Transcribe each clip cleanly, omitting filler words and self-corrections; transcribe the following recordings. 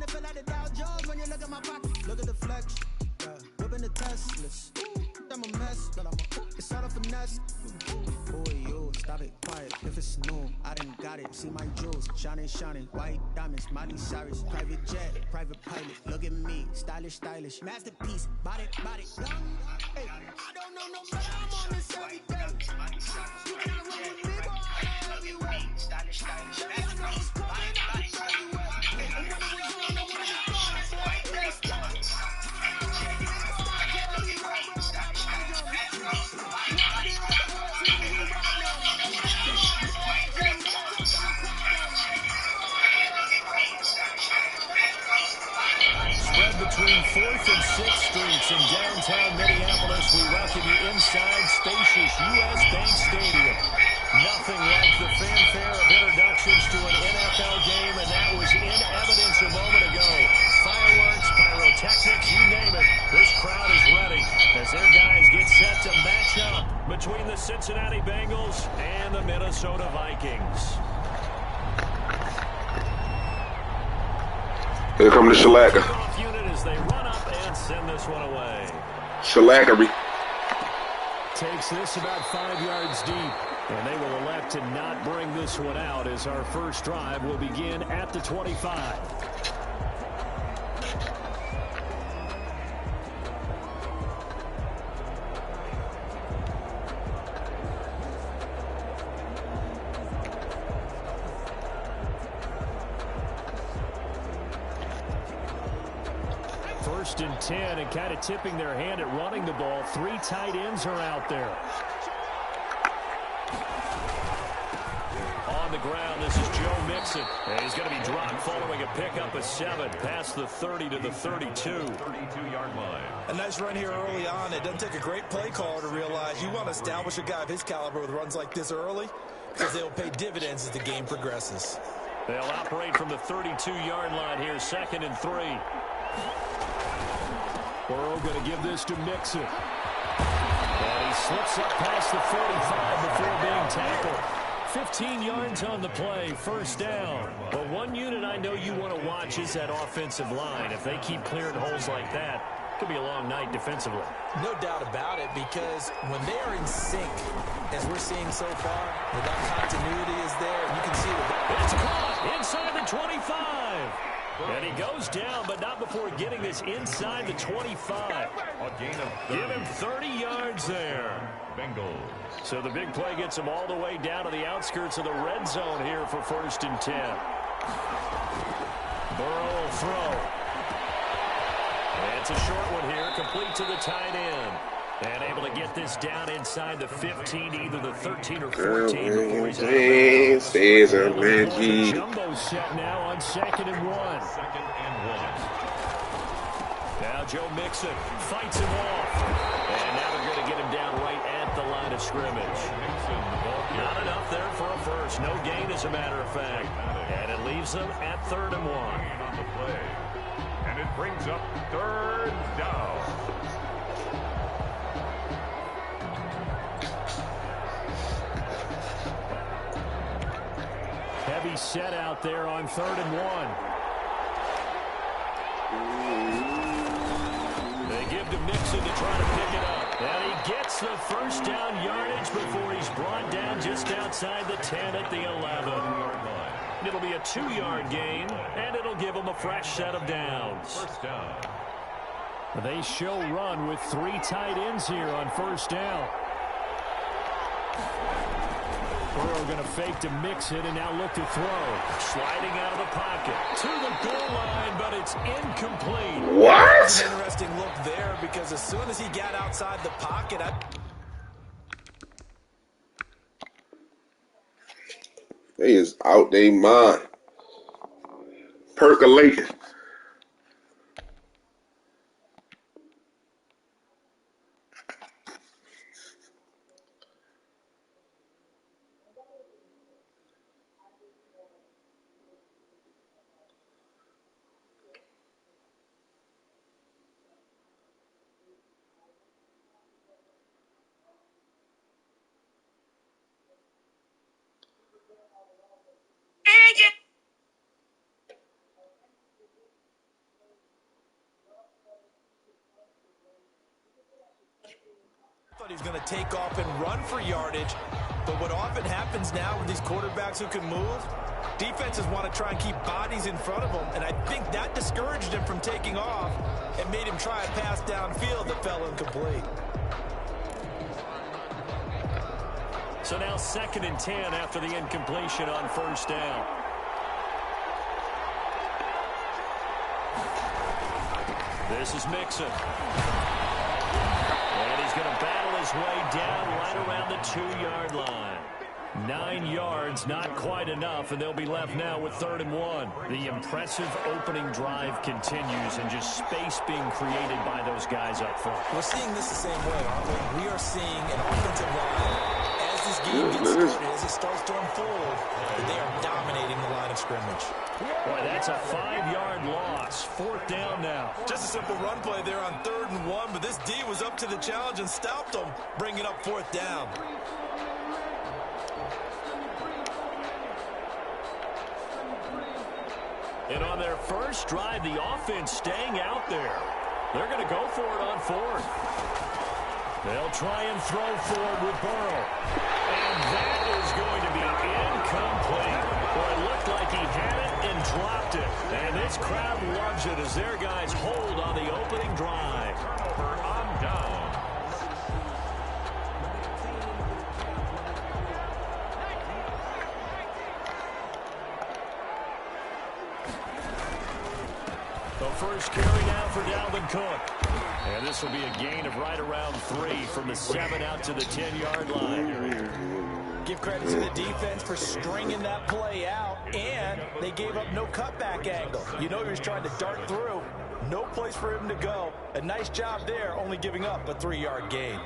it feel like the Dow Jones when you look at my pocket. Look at the flex, yeah. Whipping the Teslas. I'm a mess, but it's all a finesse. Boy, you stop it, quiet. If it's new, I done got it. See my jewels, shining, white diamonds, Miley Cyrus, private jet, private pilot. Look at me, stylish, masterpiece, body, young. Hey, I don't know no better. I'm on this every day. You can't run with me, boy. I know everywhere. Stylish, masterpiece, body, young. Spread between 4th and 6th Streets in downtown Minneapolis. We welcome you inside spacious U.S. Bank Stadium. Nothing like the fanfare of introductions to an NFL game, and that was in evidence a moment ago. Fireworks, pyrotechnics, you name it. This crowd is ready as their guys get set to match up between the Cincinnati Bengals and the Minnesota Vikings. Here come the shellacker. Unit as they run up and send this one away. Shellackery. Takes this about 5 yards deep. And they will elect to not bring this one out as our first drive will begin at the 25. First and 10, and kind of tipping their hand at running the ball. 3 tight ends are out there. On the ground, this is Joe Mixon. And he's going to be dropped following a pickup of 7 past the 30 to the 32-yard line. A nice run here early on. It doesn't take a great play caller to realize you want to establish a guy of his caliber with runs like this early because they'll pay dividends as the game progresses. They'll operate from the 32-yard line here, 2nd and 3. Burrow going to give this to Mixon. And he slips up past the 45 before being tackled. 15 yards on the play, first down. But one unit I know you want to watch is that offensive line. If they keep clearing holes like that, it could be a long night defensively. No doubt about it, because when they are in sync, as we're seeing so far, when that continuity is there, you can see it. It's caught inside the 25. And he goes down, but not before getting this inside the 25. Give him 30 yards there. Bengals. So the big play gets him all the way down to the outskirts of the red zone here for 1st and 10. Burrow will throw. It's a short one here, complete to the tight end. And able to get this down inside the 15, either the 13 or 14 before he's out of bounds. Jumbo set now on 2nd and 1. Now Joe Mixon fights him off. And now they're going to get him down right at the line of scrimmage. Not enough there for a first. No gain, as a matter of fact. And it leaves them at 3rd and 1. On the play. And it brings up 3rd down. Heavy set out there on 3rd and 1. They give to Mixon to try to pick it up. And he gets the first down yardage before he's brought down just outside the 10 at the 11. It'll be a 2-yard gain, and it'll give them a fresh set of downs. First down. They show run with 3 tight ends here on 1st down. Burrow going to fake to mix it and now look to throw. Sliding out of the pocket to the goal line, but it's incomplete. What? That's an interesting look there, because as soon as he got outside the pocket, They is out their mind. Percolating. Thought he was going to take off and run for yardage, but what often happens now with these quarterbacks who can move, defenses want to try and keep bodies in front of them, and I think that discouraged him from taking off and made him try a pass downfield that fell incomplete. So now 2nd and 10 after the incompletion on 1st down. This is Mixon. And he's going to battle his way down right around the 2-yard line. 9 yards, not quite enough, and they'll be left now with 3rd and 1. The impressive opening drive continues, and just space being created by those guys up front. We're seeing this the same way, aren't we? We are seeing an offensive line, as this game gets started, as it starts to unfold, that they are dominating the line of scrimmage. Boy, that's a 5-yard loss. 4th down now. Just a simple run play there on 3rd and 1, but this D was up to the challenge and stopped them, bringing up 4th down. And on their first drive, the offense staying out there. They're going to go for it on 4th. They'll try and throw forward with Burrow. And that is going to be incomplete. Boy, it looked like he had it and dropped it. And this crowd loves it as their guys hold on the opening drive. On down. The first carry now for Dalvin Cook. And this will be a gain of right around 3 from the 7 out to the 10-yard line. Give credit to the defense for stringing that play out, and they gave up no cutback angle. You know he was trying to dart through. No place for him to go. A nice job there, only giving up a 3-yard gain.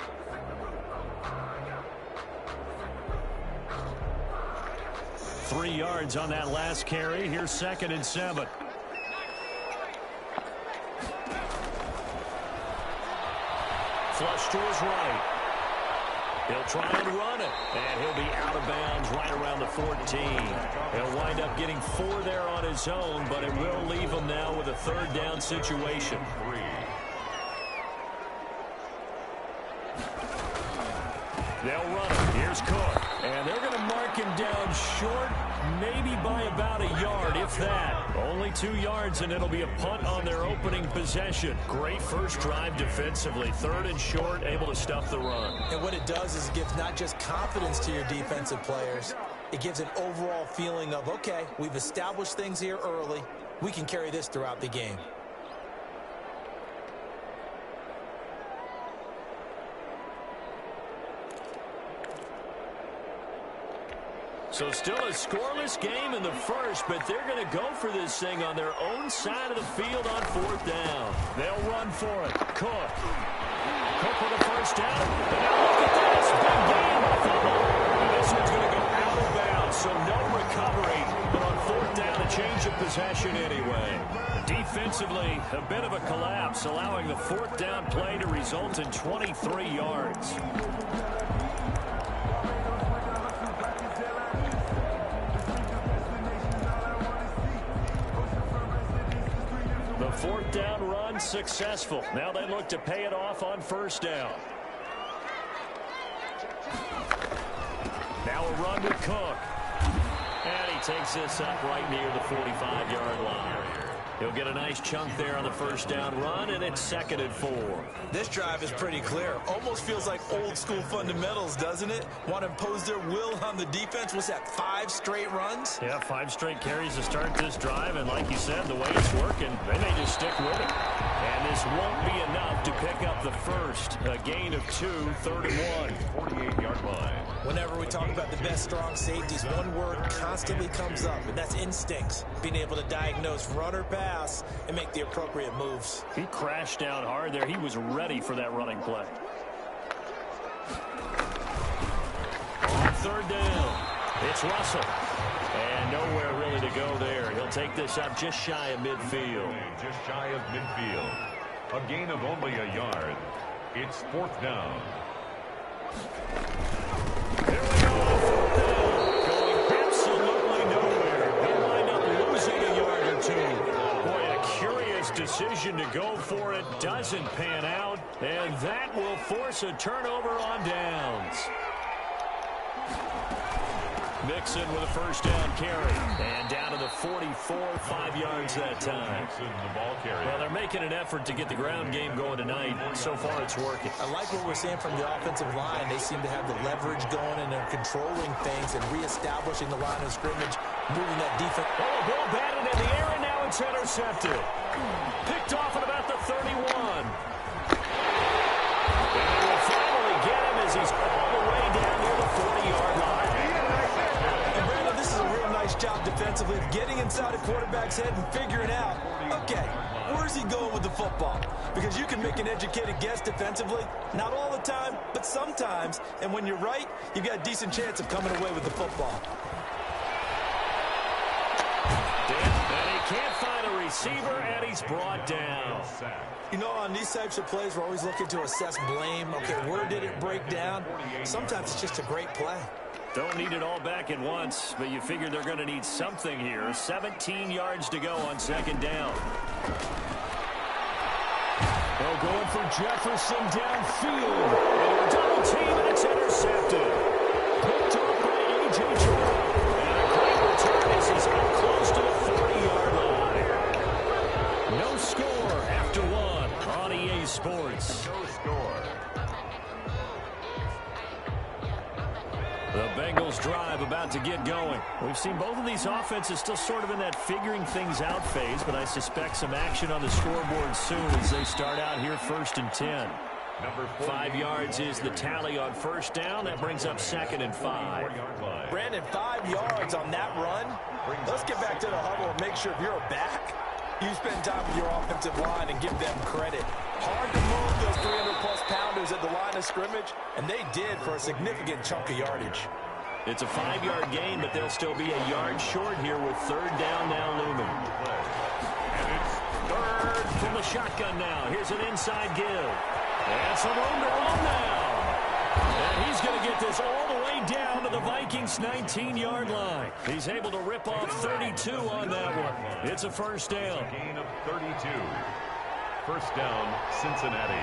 Three yards on that last carry. Here's 2nd and 7. Flush to his right. He'll try and run it, and he'll be out of bounds right around the 14. He'll wind up getting 4 there on his own, but it will leave him now with a 3rd down situation. They'll run it. Here's Cook, and they're going to mark him down short, maybe by about a yard, if that. Only 2 yards, and it'll be a punt on their opening possession. Great first drive defensively. 3rd and short, able to stuff the run. And what it does is it gives not just confidence to your defensive players, it gives an overall feeling of, okay, we've established things here early. We can carry this throughout the game. So still a scoreless game in the first, but they're going to go for this thing on their own side of the field on 4th down. They'll run for it. Cook. Cook with a first down. And now look at this. Big game. And this one's going to go out of bounds, so no recovery. But on 4th down, a change of possession anyway. Defensively, a bit of a collapse, allowing the 4th down play to result in 23 yards. The 4th down run successful. Now they look to pay it off on 1st down. Now a run with Cook. And he takes this up right near the 45-yard line. He'll get a nice chunk there on the 1st down run, and it's 2nd and 4. This drive is pretty clear. Almost feels like old school fundamentals, doesn't it? Want to impose their will on the defense. What's that, 5 straight runs? Yeah, 5 straight carries to start this drive, and like you said, the way it's working, they may just stick with it. And this won't be enough to pick up the first. A gain of 2, 3rd and 1. 48-yard line. Whenever we talk about the best strong safeties, one word constantly comes up, and that's instincts. Being able to diagnose run or pass and make the appropriate moves. He crashed down hard there. He was ready for that running play. On 3rd down, it's Russell. And nowhere really to go there. He'll take this up just shy of midfield. Just shy of midfield. A gain of only a yard. It's 4th down. Here we go, 4th down. Going absolutely nowhere. He'll wind up losing a yard or 2. Boy, a curious His decision to go for it doesn't pan out, and that will force a turnover on downs. Mixon with a first down carry. And down to the 44, 5 yards that time. Well, they're making an effort to get the ground game going tonight. So far, it's working. I like what we're seeing from the offensive line. They seem to have the leverage going, and they're controlling things and reestablishing the line of scrimmage, moving that defense. Oh, a ball batted in the air, and now it's intercepted. Picked off at about the 31. And they will finally get him as he's all the way down near the 40-yard line. Job defensively, getting inside a quarterback's head and figuring out, okay, where's he going with the football? Because you can make an educated guess defensively, not all the time, but sometimes, and when you're right, you've got a decent chance of coming away with the football. And he can't find a receiver, and he's brought down. You know, on these types of plays, we're always looking to assess blame. Okay, where did it break down? Sometimes it's just a great play. Don't need it all back at once, but you figure they're going to need something here. 17 yards to go on second down. They're going for Jefferson downfield. And a double team, and it's intercepted. Picked off by A.J. Terrell. And a great return as he's up close to the 40-yard line. No score after one on EA Sports. No score. The Bengals drive about to get going. We've seen both of these offenses still sort of in that figuring things out phase, but I suspect some action on the scoreboard soon as they start out here 1st and 10. 5 yards is the tally on first down. That brings up 2nd and 5. Brandon, 5 yards on that run. Let's get back to the huddle and make sure if you're back, you spend time with your offensive line and give them credit. Hard to move those 300-plus pounders at the line of scrimmage, and they did for a significant chunk of yardage. It's a 5-yard gain, but they'll still be a yard short here with third down now looming. And it's Third from the shotgun now. Here's an inside give. And some room to run now. And he's going to get this all the way down to the Vikings' 19-yard line. He's able to rip off 32 on that one. It's a first down. gain of 32. First down, Cincinnati.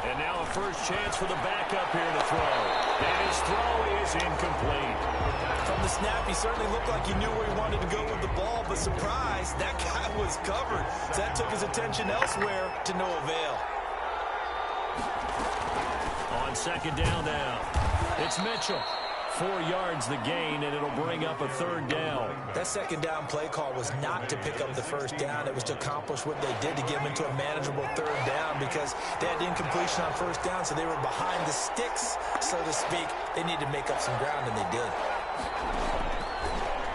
And now a first chance for the backup here to throw. And his throw is incomplete. From the snap, he certainly looked like he knew where he wanted to go with the ball, but surprise, that guy was covered. So that took his attention elsewhere to no avail. On second down now, it's Mitchell. 4 yards the gain, and it'll bring up a third down. That second down play call was not to pick up the first down. It was to accomplish what they did to get them into a manageable third down because they had incompletion on first down, so they were behind the sticks, so to speak. They needed to make up some ground, and they did.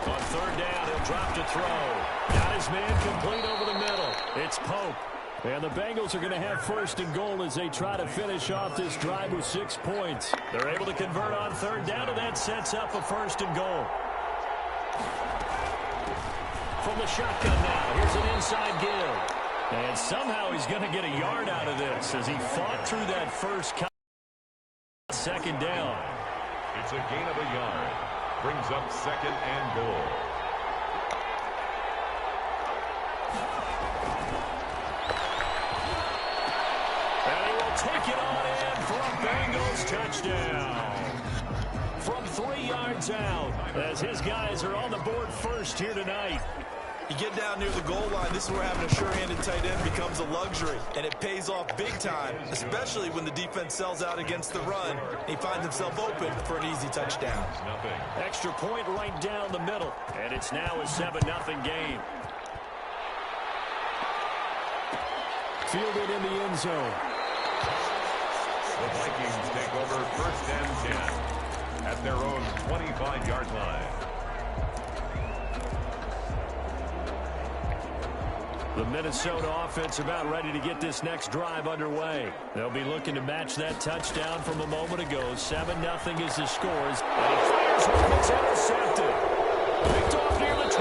On third down, he'll drop to throw. Got his man complete over the middle. It's Pope. And the Bengals are going to have first and goal as they try to finish off this drive with 6 points. They're able to convert on third down, and that sets up a first and goal. From the shotgun now, here's an inside give. And somehow he's going to get a yard out of this as he fought through that first cut. Second down. It's a gain of a yard. Brings up second and goal. Take it on in for a Bengals touchdown. From 3 yards out, as his guys are on the board first here tonight. You get down near the goal line, this is where having a sure-handed tight end becomes a luxury, and it pays off big time, especially when the defense sells out against the run. He finds himself open for an easy touchdown. Extra point right down the middle, and it's now a 7-0 game. Fielded in the end zone. The Vikings take over first and 10 at their own 25-yard line. The Minnesota offense about ready to get this next drive underway. They'll be looking to match that touchdown from a moment ago. 7-0 is the scores. And he fires one that's intercepted. Picked off near the 29.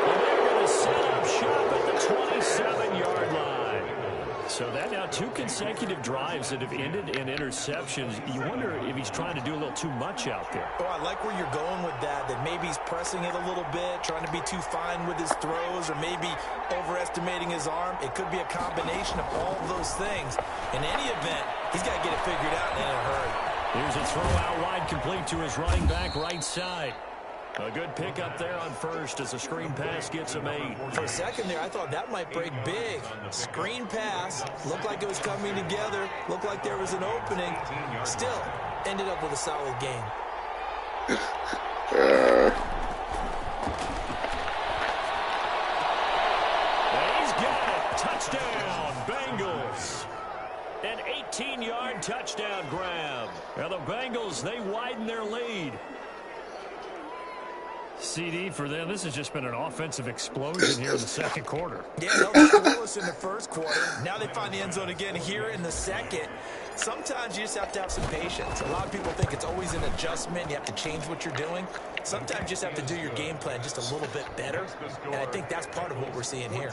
And they're going to set up shop at the 27-yard line. So that now 2 consecutive drives that have ended in interceptions. You wonder if he's trying to do a little too much out there. Oh, I like where you're going with that maybe he's pressing it a little bit, trying to be too fine with his throws, or maybe overestimating his arm. It could be a combination of all of those things. In any event, he's got to get it figured out in a hurry. Here's a throw out wide, complete to his running back right side. A good pickup there on first as a screen pass gets him 8. For a second there, I thought that might break big. Screen pass. Looked like it was coming together. Looked like there was an opening. Still, ended up with a solid game. He's got it. Touchdown, Bengals. An 18-yard touchdown grab. Now the Bengals, they widen their lead. CD for them. This has just been an offensive explosion here in the second quarter. Yeah, they'll scoreless in the first quarter. Now they find the end zone again here in the second. Sometimes you just have to have some patience. A lot of people think it's always an adjustment. You have to change what you're doing. Sometimes you just have to do your game plan just a little bit better. And I think that's part of what we're seeing here.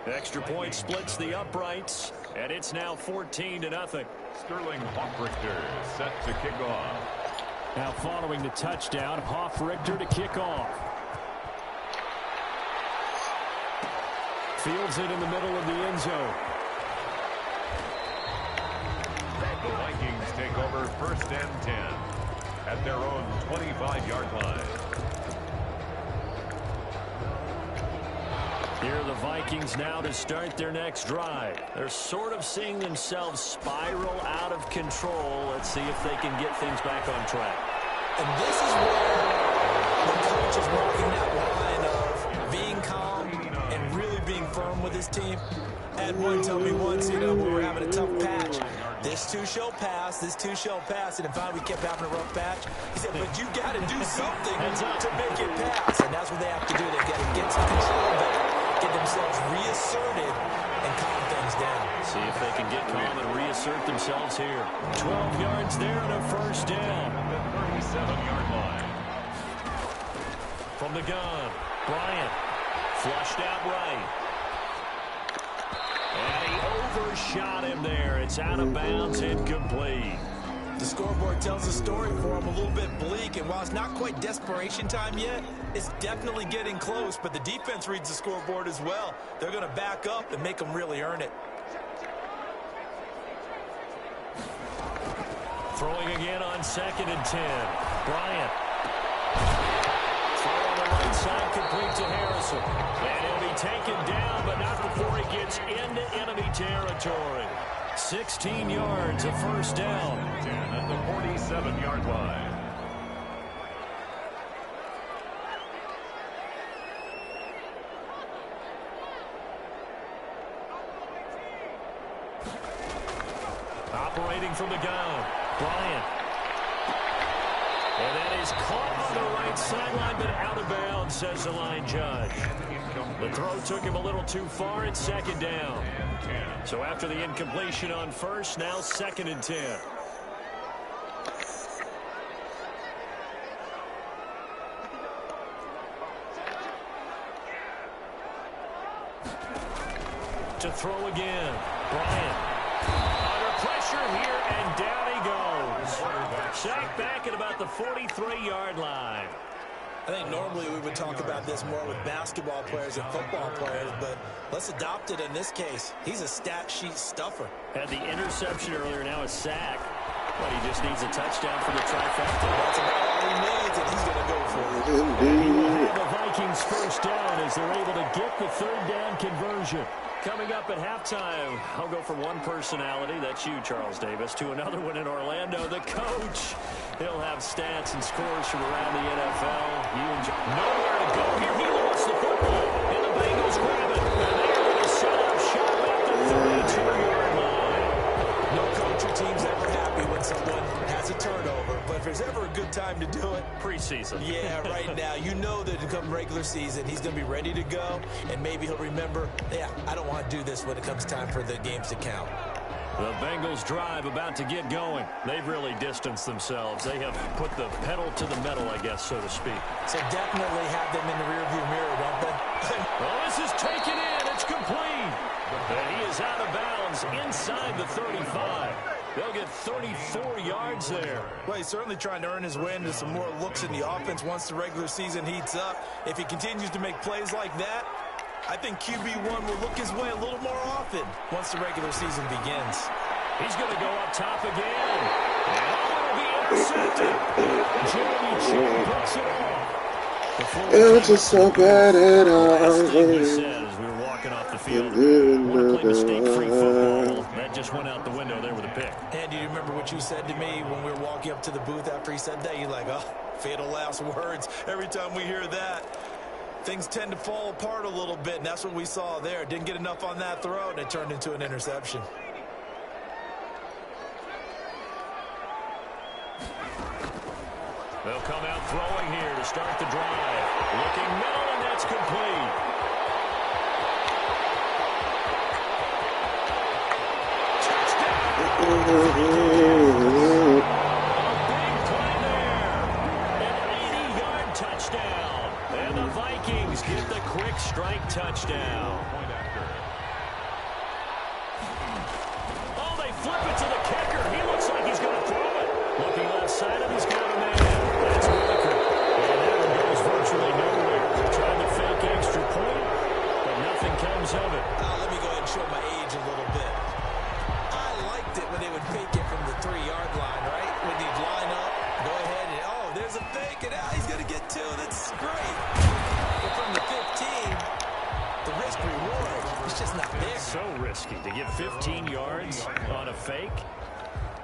Extra point splits the uprights, and it's now 14-0. Sterling Hoffrichter set to kick off. Now following the touchdown, Hoffrichter to kick off. Fields it in the middle of the end zone. The Vikings take over 1st and 10 at their own 25-yard line. Here are the Vikings now to start their next drive. They're sort of seeing themselves spiral out of control. Let's see if they can get things back on track. And this is where the coach is walking that line of being calm and really being firm with his team. I had one tell me once, we were having a tough patch. This too shall pass, this too shall pass. And finally we kept having a rough patch. He said, but you got to do something to make it pass. And that's what they have to do. They got to get some control back, get themselves reasserted, and calm things down. See if they can get calm and reassert themselves here. 12 yards there and a first down. The 37-yard line. From the gun, Bryant flushed out right. And he overshot him there. It's out of bounds, incomplete. The scoreboard tells a story for him, a little bit bleak, and while it's not quite desperation time yet, it's definitely getting close, but the defense reads the scoreboard as well. They're going to back up and make them really earn it. Throwing again on 2nd and 10. Bryant. Throw on the right side, complete to Harrison. And he'll be taken down, but not before he gets into enemy territory. 16 yards, a first down. 10 at the 47-yard line. Operating from the gun, Bryant. And that is caught on the right sideline, but out of bounds, says the line judge. The throw took him a little too far. It's 2nd down. So after the incompletion on first, now 2nd and 10. To throw again, Bryant. Under pressure here, and down he goes. Sacked back at about the 43-yard line. I think normally we would talk about this more with basketball players and football players, but let's adopt it in this case. He's a stat sheet stuffer. Had the interception earlier, now a sack. But he just needs a touchdown for the trifecta. That's about all he needs, and he's going to go for it. The Vikings first down as they're able to get the 3rd down conversion. Coming up at halftime, I'll go from one personality, that's you, Charles Davis, to another one in Orlando, the coach. He'll have stats and scores from around the NFL. Nowhere to go here. He lost the football, and the Bengals grab it. And they're going to set up shop at the 32-yard line. No coach or team's ever happy when someone has a turnover, but if there's ever a good time to do it, preseason. Yeah, right now. You know that come regular season, he's going to be ready to go, and maybe he'll remember, yeah, I don't want to do this when it comes time for the games to count. The Bengals drive about to get going. They've really distanced themselves. They have put the pedal to the metal, I guess, so to speak. So definitely have them in the rearview mirror, won't they? Well, this is taken in. It's complete. And he is out of bounds is inside the 35. They'll get 34 yards there. Well, he's certainly trying to earn his way into some more looks in the offense once the regular season heats up. If he continues to make plays like that, I think QB1 will look his way a little more often once the regular season begins. He's going to go up top again. And it'll be intercepted. Jeremy Chin breaks it off. It's just so bad at all. He said as we were walking off the field, want to play mistake-free football. That just went out the window there with a pick. And do you remember what you said to me when we were walking up to the booth after he said that? You're like, oh, fatal last words. Every time we hear that, things tend to fall apart a little bit, and that's what we saw there. Didn't get enough on that throw, and it turned into an interception. They'll come out throwing here to start the drive. Looking middle, and that's complete. Touchdown! A big play there. An 80-yard touchdown. And the Vikings get the quick strike touchdown. Oh, they flip it to the kicker. He looks like he's going to throw it. Looking left side of his corner man. That's Whitaker. And that one goes virtually nowhere. Trying to fake extra point, but nothing comes of it. Let me go ahead and show my age a little bit. I liked it when they would fake it from the 3-yard line, right? When they'd line up, go ahead and, oh, there's a fake, and he's going to get 2. That's great. But from the 15, the risk-reward is just not there. So risky to get 15 yards on a fake.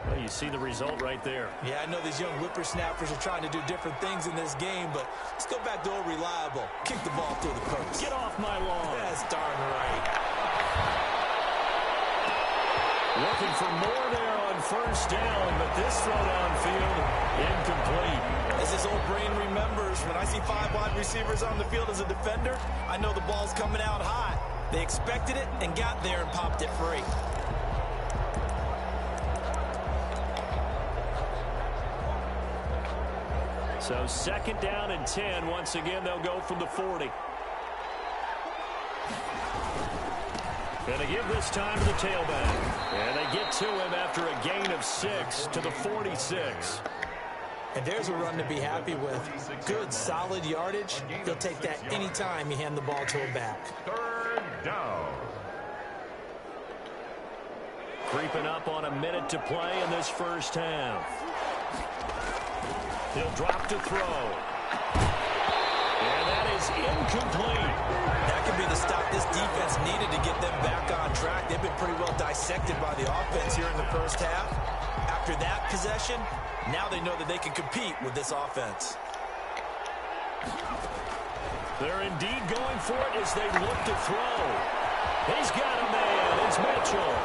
Well, you see the result right there. Yeah, I know these young whippersnappers are trying to do different things in this game, but let's go back to old reliable. Kick the ball through the post. Get off my lawn. That's darn right. Looking for more there on first down, but this throw downfield, incomplete. As this old brain remembers, when I see 5 wide receivers on the field as a defender, I know the ball's coming out hot. They expected it and got there and popped it free. So second down and 10. Once again, they'll go from the 40. Going to give this time to the tailback. And they get to him after a gain of 6 to the 46. And there's a run to be happy with. Good, solid yardage. He'll take that any time you hand the ball to him back. Third down. Creeping up on a minute to play in this first half. He'll drop to throw. And that is incomplete. That could be the stop this defense needed to get them back on track. They've been pretty well dissected by the offense here in the first half. After that possession, now they know that they can compete with this offense. They're indeed going for it as they look to throw. He's got a man. It's Mitchell.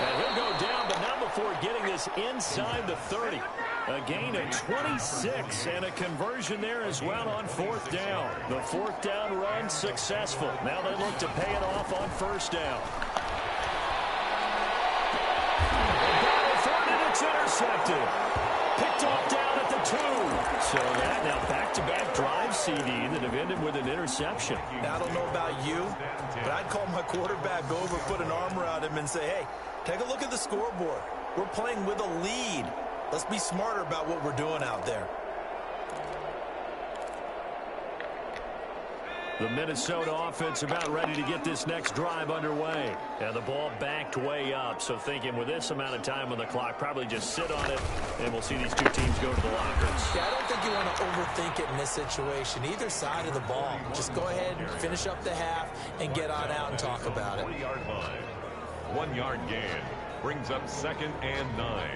And he'll go down, but not before getting this inside the 30. A gain of 26 and a conversion there as well on fourth down. The fourth down run successful. Now they look to pay it off on first down. It's intercepted. Picked off down at the 2. So that now back-to-back drive CD that have ended with an interception. Now, I don't know about you, but I'd call my quarterback over, put an arm around him, and say, hey, take a look at the scoreboard. We're playing with a lead. Let's be smarter about what we're doing out there. The Minnesota offense about ready to get this next drive underway. And the ball backed way up, so thinking with this amount of time on the clock, probably just sit on it, and we'll see these two teams go to the lockers. Yeah, I don't think you want to overthink it in this situation. Either side of the ball. Just go ahead and finish up the half and get on out and talk about it. 20-yard line. 1 yard gain brings up 2nd and 9.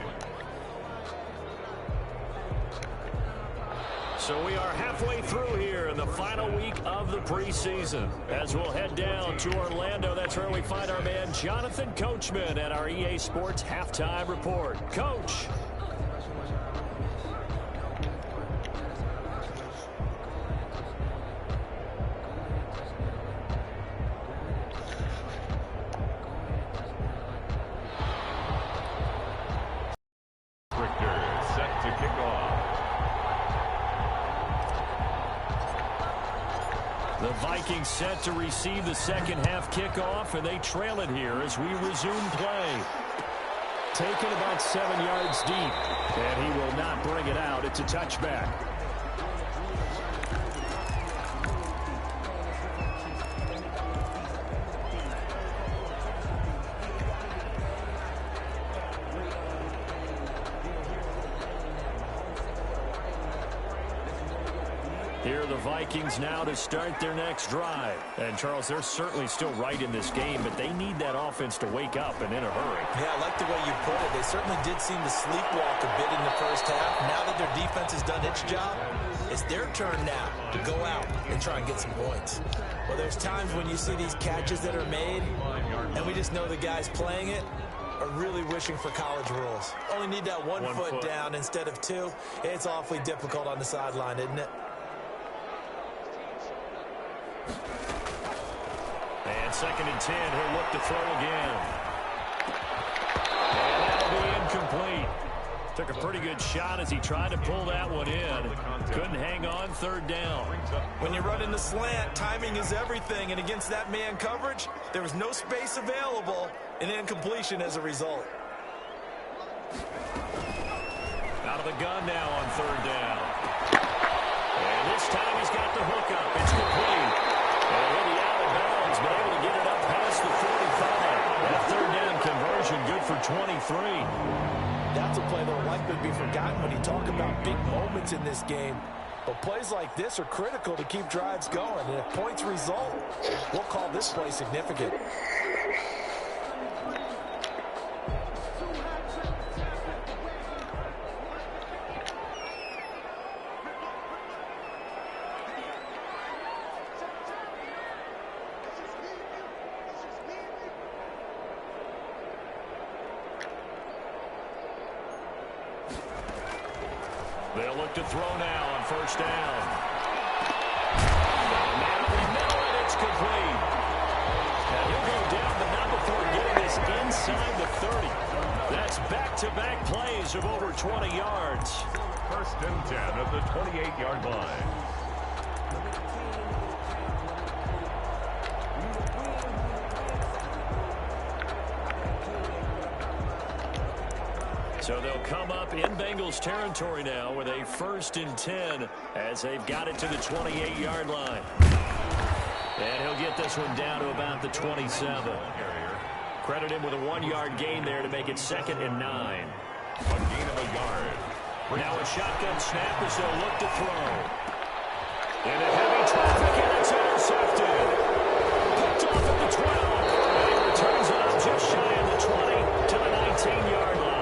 So we are halfway through here in the final week of the preseason. As we'll head down to Orlando, that's where we find our man Jonathan Coachman at our EA Sports Halftime Report. Coach. Richter set to kick off. The Vikings Vikings set to receive the second half kickoff, and they trail it here as we resume play. Taken about 7 yards deep, and he will not bring it out. It's a touchback. Here are the Vikings now to start their next drive. And, Charles, they're certainly still right in this game, but they need that offense to wake up and in a hurry. Yeah, I like the way you put it. They certainly did seem to sleepwalk a bit in the first half. Now that their defense has done its job, it's their turn now to go out and try and get some points. Well, there's times when you see these catches that are made, and we just know the guys playing it are really wishing for college rules. Only need that one foot down instead of two. It's awfully difficult on the sideline, isn't it? And 2nd and 10, he'll look to throw again. And that'll be incomplete. Took a pretty good shot as he tried to pull that one in. Couldn't hang on, 3rd down. When you run in the slant, timing is everything. And against that man coverage, there was no space available, and incompletion as a result. Out of the gun now on 3rd down. And this time he's got the hook up. It's complete. And he'll be out of bounds, but able to get it up past the 45. That 3rd down conversion good for 23. That's a play that will likely be forgotten when you talk about big moments in this game. But plays like this are critical to keep drives going. And if points result, we'll call this play significant. They'll look to throw now on 1st down. And it's complete. And he'll go down, but not before getting this inside the 30. That's back-to-back plays of over 20 yards. 1st and 10 at the 28-yard line. So they'll come up in Bengals territory now with a 1st and 10 as they've got it to the 28-yard line. And he'll get this one down to about the 27. Credit him with a 1-yard gain there to make it 2nd and 9. A gain of a yard. Now a shotgun snap as they'll look to throw. In a heavy traffic, and it's intercepted. Picked off at the 12. And he returns it up just shy of the 20 to the 19-yard line.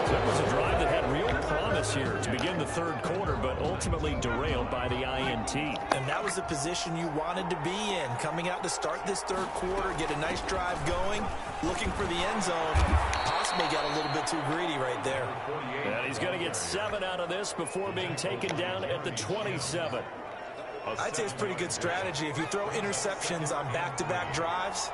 That was a drive that had real promise here to begin the 3rd quarter, but ultimately derailed by the INT. And that was the position you wanted to be in. Coming out to start this 3rd quarter, get a nice drive going, looking for the end zone. Possibly got a little bit too greedy right there. And he's going to get 7 out of this before being taken down at the 27. I'd say it's pretty good strategy. If you throw interceptions on back-to-back drives,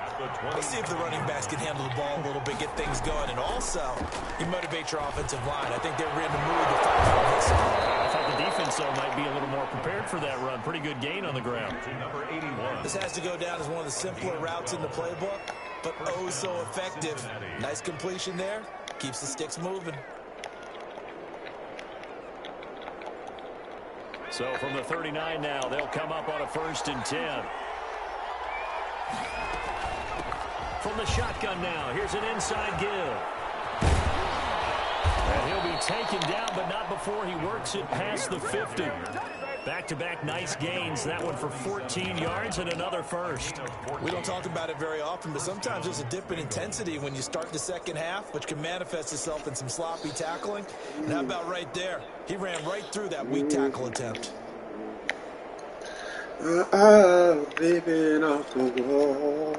let's see if the running backs can handle the ball a little bit, get things going. And also, you motivate your offensive line. I think they're in the mood to fight for this. I thought the defense, though, might be a little more prepared for that run. Pretty good gain on the ground. Number 81. This has to go down as one of the simpler routes in the playbook, but oh so effective. Nice completion there. Keeps the sticks moving. So from the 39 now, they'll come up on a 1st and 10. From the shotgun now, here's an inside give. And he'll be taken down, but not before he works it past the 50. Back-to-back nice gains. That one for 14 yards and another 1st. We don't talk about it very often, but sometimes there's a dip in intensity when you start the 2nd half, which can manifest itself in some sloppy tackling. And how about right there? He ran right through that weak tackle attempt. Baby, off the wall.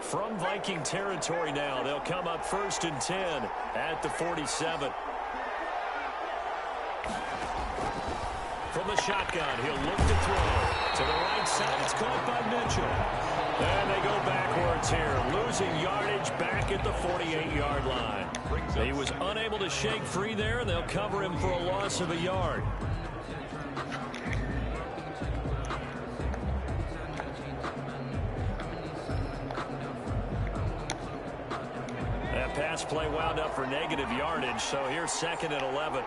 From Viking territory now, they'll come up 1st and 10 at the 47. From the shotgun, he'll look to throw. To the right side, it's caught by Mitchell. And they go backwards here, losing yardage back at the 48-yard line. He was unable to shake free there, and they'll cover him for a loss of a yard. That pass play wound up for negative yardage, so here's 2nd and 11.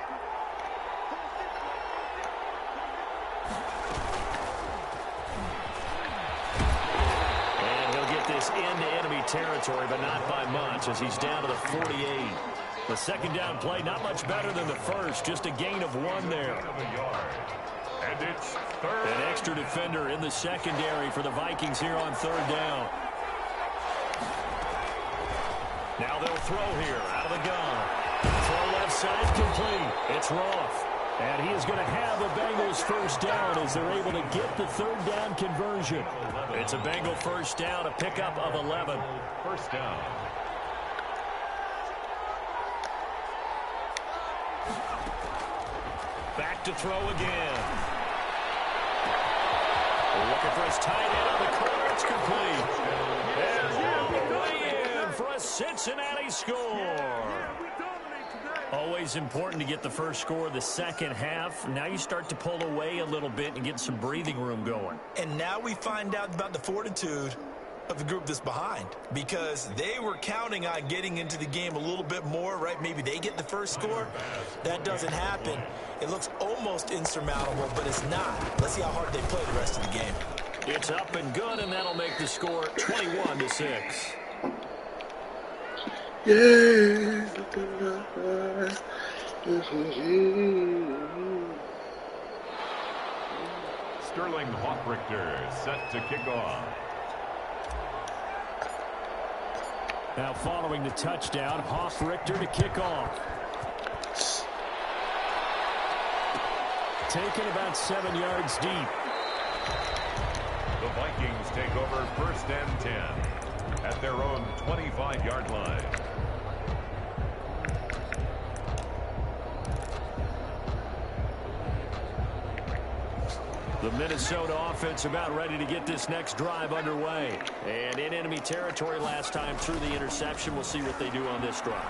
Into enemy territory, but not by much, as he's down to the 48. The second down play, not much better than the first, just a gain of 1 there. And it's third. An extra defender in the secondary for the Vikings here on 3rd down. Now they'll throw here out of the gun. Throw left side complete. It's Roth. And he is going to have a Bengals first down as they're able to get the 3rd down conversion. It's a Bengal first down, a pickup of 11. First down. Back to throw again. Looking for his tight end on the corner. It's complete. And all the way in for a Cincinnati score. Always important to get the first score of the second half. Now you start to pull away a little bit and get some breathing room going. And now we find out about the fortitude of the group that's behind, because they were counting on getting into the game a little bit more, right? Maybe they get the first score. That doesn't happen. It looks almost insurmountable, but it's not. Let's see how hard they play the rest of the game. It's up and good, and that'll make the score 21-6. Yeah. Sterling Hoffrichter set to kick off. Now following the touchdown, Hoffrichter to kick off. Taken about 7 yards deep. The Vikings take over 1st and 10 at their own 25-yard line. The Minnesota offense about ready to get this next drive underway. And in enemy territory last time through the interception. We'll see what they do on this drive.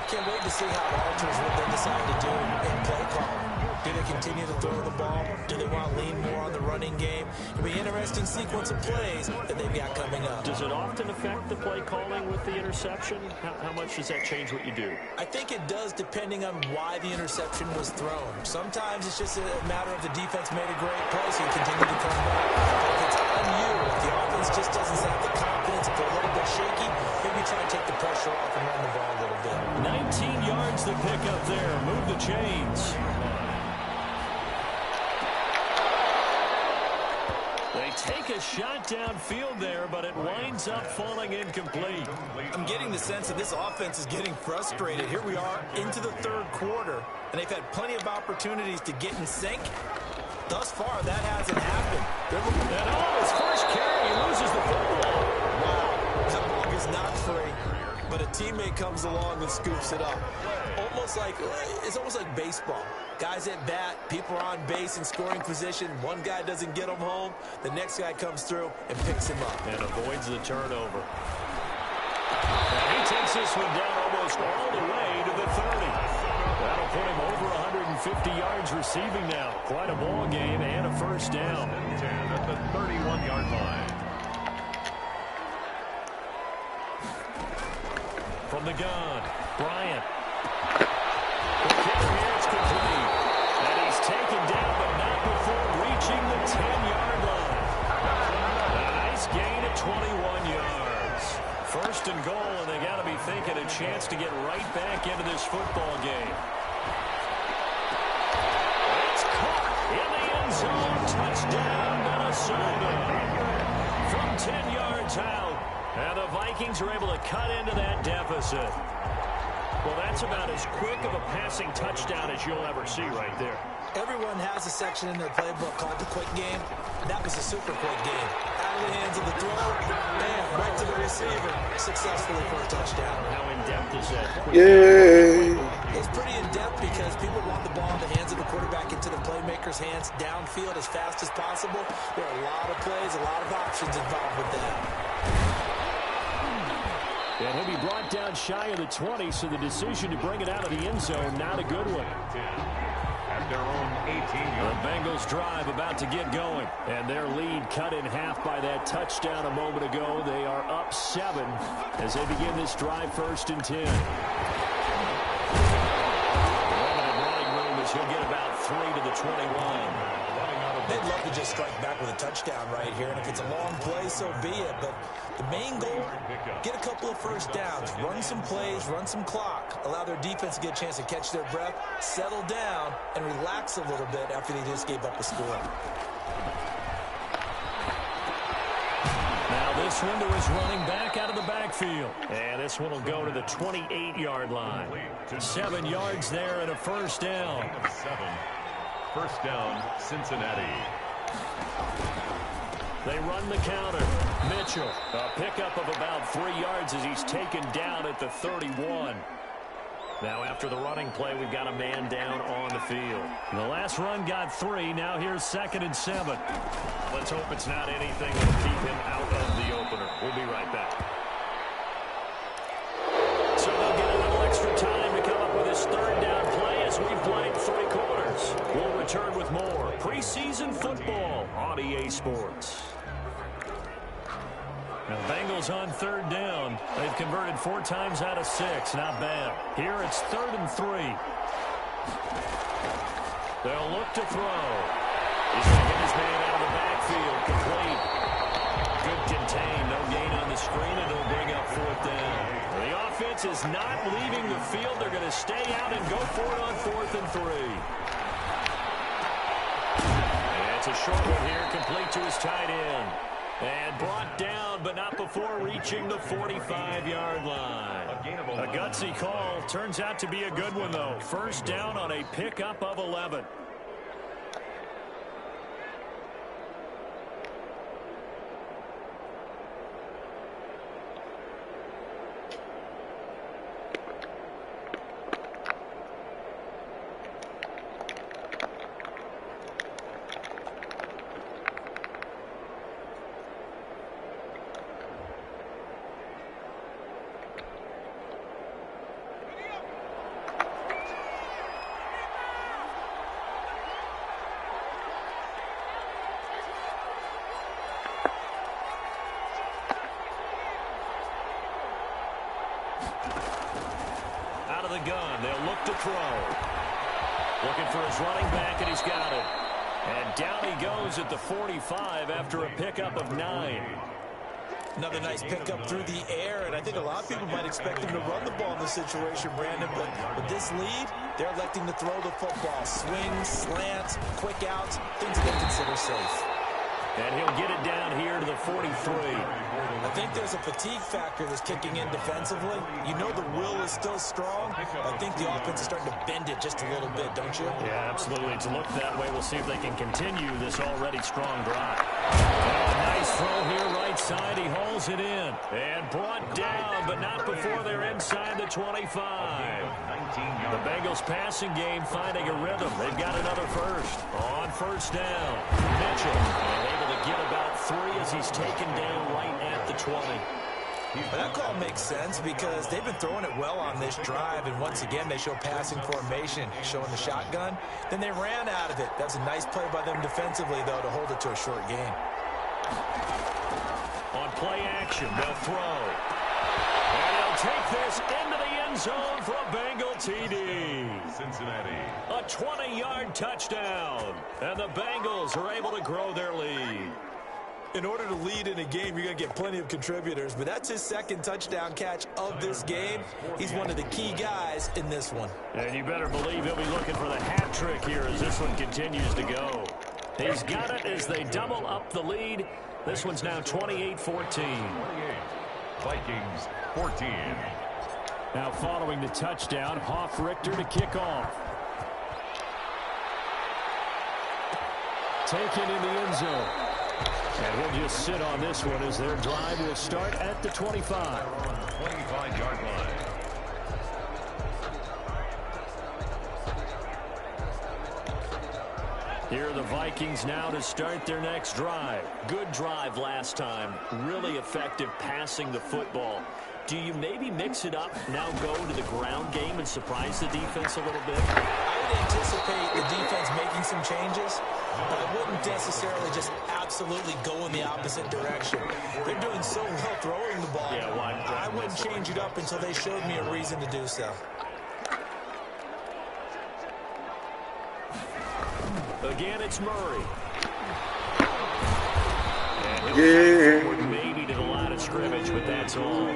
Can't wait to see how it alters what they decide to do in play calling. Do they continue to throw the ball? Do they want to lean more on the running game? It'll be an interesting sequence of plays that they've got coming up. Does it often affect the play calling with the interception? How much does that change what you do? I think it does, depending on why the interception was thrown. Sometimes it's just a matter of the defense made a great play, so you continue to come back. But if it's on you, if the offense just doesn't have the confidence, if they're a little bit shaky, maybe try and take the pressure off and run the ball a little bit. 19 yards to pick up there. Move the chains. They take a shot downfield there, but it winds up falling incomplete. I'm getting the sense that this offense is getting frustrated. Here we are into the 3rd quarter, and they've had plenty of opportunities to get in sync. Thus far, that hasn't happened. And his first carry, he loses the football. Wow, that ball is not free, but a teammate comes along and scoops it up. It's almost like baseball. Guys at bat, people are on base in scoring position. One guy doesn't get him home. The next guy comes through and picks him up. And avoids the turnover. And he takes this one down almost all the way to the 30. That'll put him over 150 yards receiving now. Quite a ball game and a first down. 10 at the 31-yard line. From the gun, Bryant. The kicker here is complete. And he's taken down, but not before reaching the 10-yard line. A nice gain of 21 yards. First and goal, and they got to be thinking a chance to get right back into this football game. It's caught in the end zone. Touchdown, Minnesota. From 10 yards out. And the Vikings are able to cut into that deficit. Well, that's about as quick of a passing touchdown as you'll ever see right there. Everyone has a section in their playbook called the quick game. That was a super quick game. Out of the hands of the throw, bam, right to the receiver, successfully for a touchdown. How in-depth is that? Yay! It's pretty in-depth because people want the ball in the hands of the quarterback in into the playmakers' hands downfield as fast as possible. There are a lot of plays, a lot of options involved with that. And he'll be brought down shy of the 20, so the decision to bring it out of the end zone, not a good one. At their own 18-yard. The Bengals drive about to get going, and their lead cut in half by that touchdown a moment ago. They are up 7 as they begin this drive, 1st and 10. Limited running room as he'll get about 3 to the 21. They'd love to just strike back with a touchdown right here, and if it's a long play, so be it. But the main goal, get a couple of first downs, run some plays, run some clock, allow their defense to get a chance to catch their breath, settle down, and relax a little bit after they just gave up a score. Now this one to his running back out of the backfield. And this one will go to the 28-yard line. 7 yards there and a first down. 7. First down, Cincinnati. They run the counter. Mitchell, a pickup of about 3 yards as he's taken down at the 31. Now after the running play, we've got a man down on the field. The last run got 3. Now here's 2nd and 7. Let's hope it's not anything that'll keep him out of the opener. We'll be right back. So they'll get a little extra time to come up with his 3rd down play as we played 3 quarters. We'll return with more preseason football on EA Sports. Now, Bengals on 3rd down. They've converted 4 times out of 6. Not bad. Here it's 3rd and 3. They'll look to throw. He's going to get his man out of the backfield. Complete. Good contain. No gain on the screen, and it'll bring up 4th down. The offense is not leaving the field. They're going to stay out and go for it on 4th and 3. And it's a short one here, complete to his tight end. And brought down, but not before reaching the 45-yard line. A gutsy call. Turns out to be a good one, though. First down on a pickup of 11. Out of the gun, they'll look to throw. Looking for his running back, and he's got it. And down he goes at the 45 after a pickup of 9. Another nice pickup through the air, and I think a lot of people might expect him to run the ball in this situation, Brandon, but with this lead, they're electing to throw the football. Swings, slants, quick outs, things they consider safe. And he'll get it down here to the 43. I think there's a fatigue factor that's kicking in defensively. You know the will is still strong. I think the offense is starting to bend it just a little bit, don't you? Yeah, absolutely. It's looked that way. We'll see if they can continue this already strong drive. And a nice throw here right side. He hauls it in. And brought down, but not before they're inside the 25. The Bengals passing game finding a rhythm. They've got another first. On first down, Mitchell able to get about 3 as he's taken down right at the 20. But that call makes sense because they've been throwing it well on this drive, and once again they show passing formation, showing the shotgun. Then they ran out of it. That's a nice play by them defensively, though, to hold it to a short gain. On play action, they'll throw. And they'll take this into the end zone for a Bengal TD. Cincinnati. A 20-yard touchdown. And the Bengals are able to grow their lead. In order to lead in a game, you're going to get plenty of contributors, but that's his 2nd touchdown catch of this game. He's one of the key guys in this one. And you better believe he'll be looking for the hat trick here as this one continues to go. He's got it as they double up the lead. This one's now 28-14. 28. Vikings 14. Now following the touchdown, Hoff-Richter to kick off. Taken in the end zone. And we'll just sit on this one as their drive will start at the 25. 25-yard line. Here are the Vikings now to start their next drive. Good drive last time. Really effective passing the football. Do you maybe mix it up, now go to the ground game and surprise the defense a little bit? I would anticipate the defense making some changes, but I wouldn't necessarily just absolutely go in the opposite direction. They're doing so well throwing the ball. Yeah, I wouldn't change it up until they showed me a reason to do so. Again, it's Murray. Yeah. Maybe to the line of scrimmage, but that's all.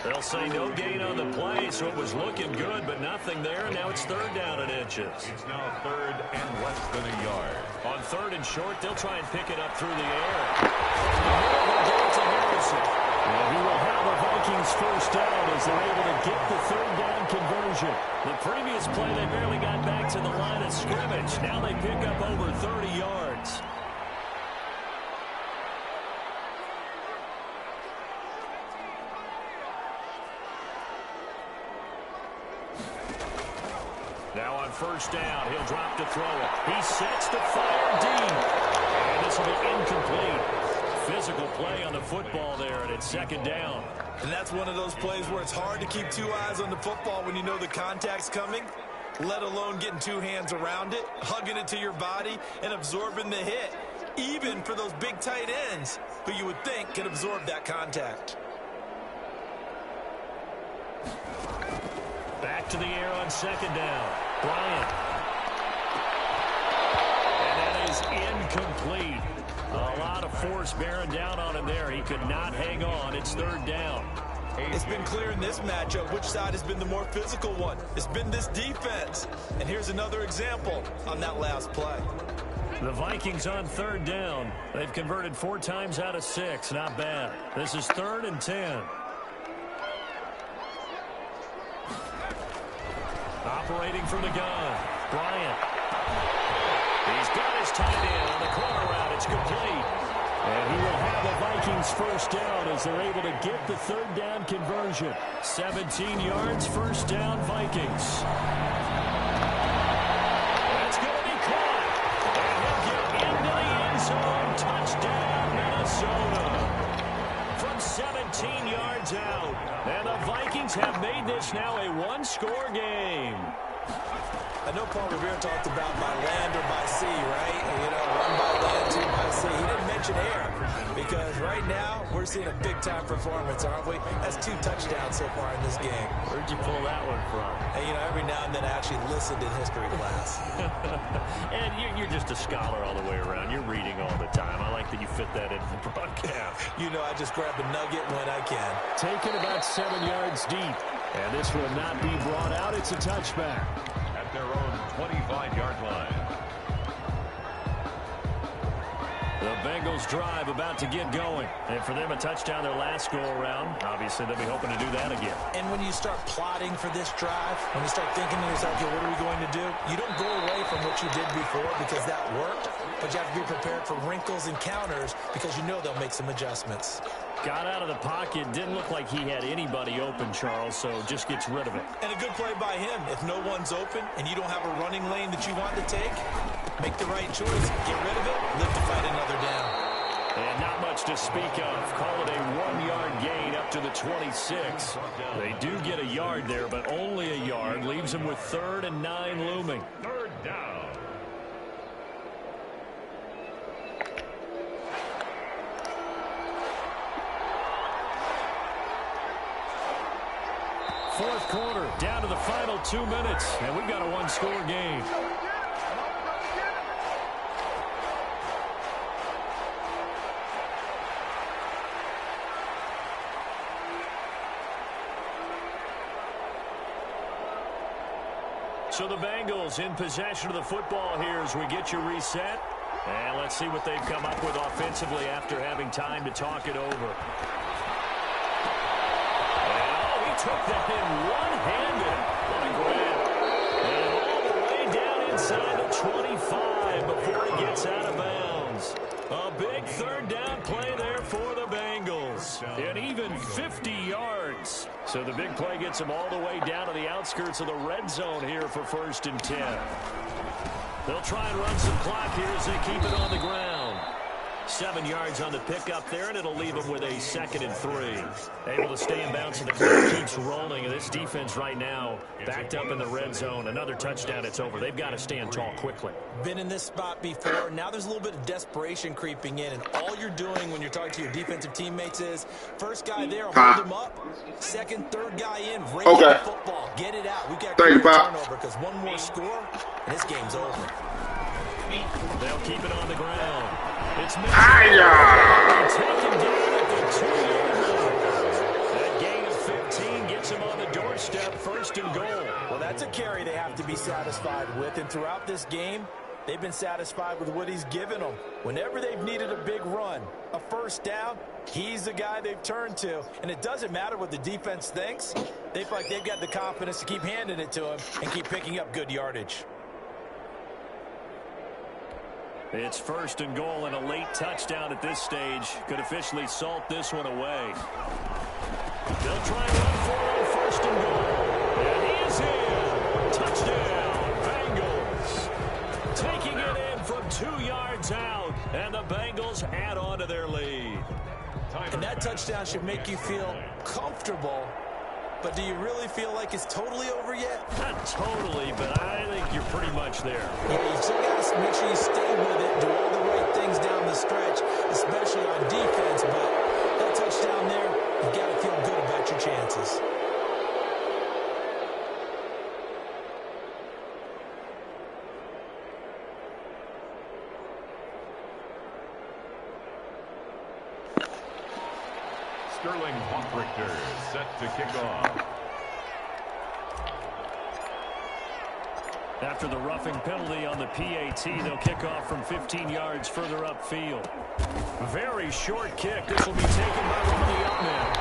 They'll say no gain on the play, so it was looking good, but nothing there. Now it's 3rd down and inches. It's now 3rd and less than a yard. On 3rd and short, they'll try and pick it up through the air. They'll get it to Harrison. And he will have the Vikings 1st down as they're able to get the 3rd down conversion. The previous play, they barely got back to the line of scrimmage. Now they pick up over 30 yards. Now on 1st down, he'll drop to throw it. He sets to fire deep. And this will be incomplete. Physical play on the football there, and it's 2nd down. And that's one of those plays where it's hard to keep 2 eyes on the football when you know the contact's coming, let alone getting 2 hands around it, hugging it to your body, and absorbing the hit, even for those big tight ends who you would think can absorb that contact. Back to the air on 2nd down. Bryant. And that is incomplete. A lot of force bearing down on him there. He could not hang on. It's 3rd down. It's been clear in this matchup which side has been the more physical one. It's been this defense. And here's another example on that last play. The Vikings on 3rd down. They've converted 4 times out of 6. Not bad. This is 3rd and 10. Operating from the gun. Bryant. He's got his tight end on the corner route. It's complete. And he will have the Vikings 1st down as they're able to get the 3rd down conversion. 17 yards, 1st down, Vikings. That's going to be caught. And he'll get into the end zone. Touchdown, Minnesota. From 17 yards out. And the Vikings have made this now a 1-score game. I know Paul Revere talked about by land or by sea, right? You know, 1 by land, 2 by sea. He didn't mention air because right now we're seeing a big-time performance, aren't we? That's 2 touchdowns so far in this game. Where'd you pull that one from? And, you know, every now and then I actually listened in history class. And you're just a scholar all the way around. You're reading all the time. I like that you fit that into the broadcast. You know, I just grab a nugget when I can. Taken about 7 yards deep. And this will not be brought out. It's a touchback. At their own 25-yard line. The Bengals drive about to get going. And for them, a touchdown their last go-around. Obviously, they'll be hoping to do that again. And when you start plotting for this drive, when you start thinking to yourself, okay, what are we going to do? You don't go away from what you did before because that worked, but you have to be prepared for wrinkles and counters because you know they'll make some adjustments. Got out of the pocket. Didn't look like he had anybody open, Charles, so just gets rid of it. And a good play by him. If no one's open and you don't have a running lane that you want to take, make the right choice. Get rid of it, live to fight another down. And not much to speak of. Call it a 1-yard gain up to the 26. They do get a yard there, but only a yard. Leaves them with 3rd and 9 looming. 3rd down. Fourth quarter, down to the final 2 minutes, and we've got a 1-score game. So the Bengals in possession of the football here as we get you reset. And let's see what they've come up with offensively after having time to talk it over. Took that in one-handed. What a grab. And all the way down inside the 25 before he gets out of bounds. A big 3rd down play there for the Bengals. And even 50 yards. So the big play gets them all the way down to the outskirts of the red zone here for 1st and 10. They'll try and run some clock here as they keep it on the ground. 7 yards on the pickup there, and it'll leave them with a 2nd and 3. Able to stay in bounds, and the clock keeps rolling. And this defense right now backed up in the red zone. Another touchdown, it's over. They've got to stand tall quickly. Been in this spot before. Now there's a little bit of desperation creeping in, and all you're doing when you're talking to your defensive teammates is first guy there, hold him up. Second, third guy in, bring the football, get it out. We got to turnover because one more score, and this game's over. They'll keep it on the ground. It's taken down at the 2-yard line. That gain of 15 gets him on the doorstep, 1st and goal. Well, that's a carry they have to be satisfied with, and throughout this game, they've been satisfied with what he's given them. Whenever they've needed a big run, a first down, he's the guy they've turned to. And it doesn't matter what the defense thinks. They feel like they've got the confidence to keep handing it to him and keep picking up good yardage. It's 1st and goal, and a late touchdown at this stage could officially salt this one away. They'll try and run for it on 1st and goal. And he is in. Touchdown, Bengals. Taking it in from 2 yards out, and the Bengals add on to their lead. And that touchdown should make you feel comfortable. But do you really feel like it's totally over yet? Not totally, but I think you're pretty much there. Yeah, you still got to make sure you stay with it, do all the right things down the stretch, especially on defense. But that touchdown there, you've got to feel good about your chances. Sterling Hawk-Richter set to kick off. After the roughing penalty on the PAT, they'll kick off from 15 yards further upfield. Very short kick. This will be taken by Ronnie Youngman.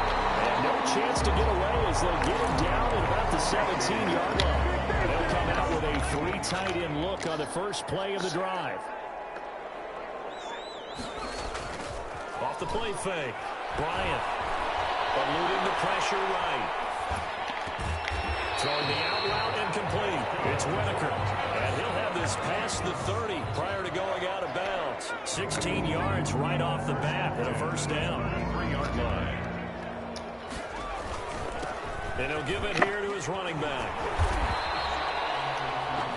And no chance to get away as they'll get him down at about the 17-yard line. They'll come out with a 3 tight end look on the first play of the drive. Off the play fake. Bryant. Eluding the pressure right. Throwing the out route incomplete. It's Whitaker. And he'll have this past the 30 prior to going out of bounds. 16 yards right off the bat and a first down. 3-yard line. And he'll give it here to his running back.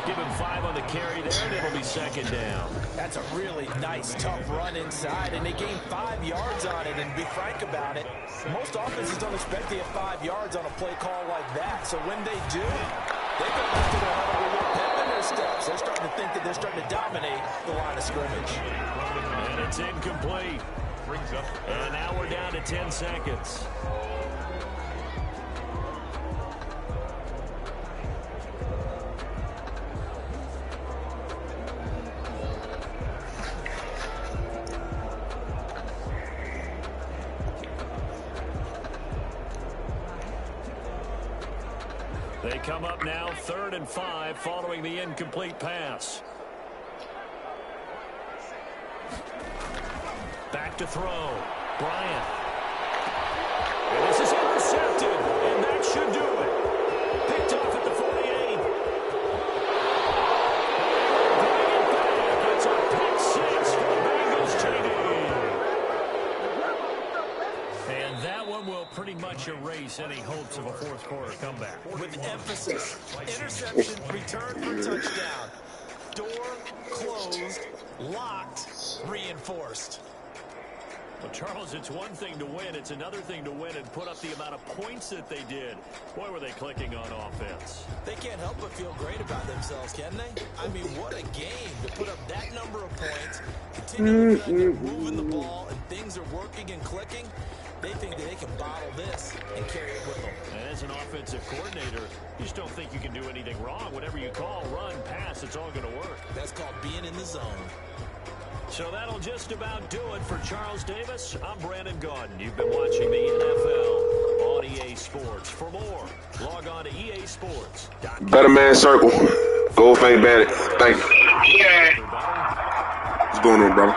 Give him 5 on the carry there, and it'll be 2nd down. That's a really nice, tough run inside, and they gained 5 yards on it. And be frank about it, most offenses don't expect to get 5 yards on a play call like that. So when they do, they go back to their huddle with a little pep in their steps. They're starting to think that they're starting to dominate the line of scrimmage. And it's incomplete. Brings up. And now we're down to 10 seconds. They come up now 3rd and 5 following the incomplete pass. Back to throw. Bryant. And this is intercepted, and that should do it. Picked off at the 48. Bring it back. It's a pick 6 for the Bengals, JD. And that one will pretty much erase any hopes of a fourth quarter comeback. With emphasis, interception, return for touchdown. Door closed, locked, reinforced. Well, Charles, it's one thing to win. It's another thing to win and put up the amount of points that they did. Boy, were they clicking on offense. They can't help but feel great about themselves, can they? I mean, what a game to put up that number of points, continue to feel like they're moving the ball, and things are working and clicking. They think that they can bottle this and carry it with them. And as an offensive coordinator, you just don't think you can do anything wrong. Whatever you call, run, pass, it's all going to work. That's called being in the zone. So that'll just about do it for Charles Davis. I'm Brandon Gaudin. You've been watching the NFL on EA Sports. For more, log on to EASports.com. Better Man Circle. GoldFangBandit. Thank you. What's going on, brother?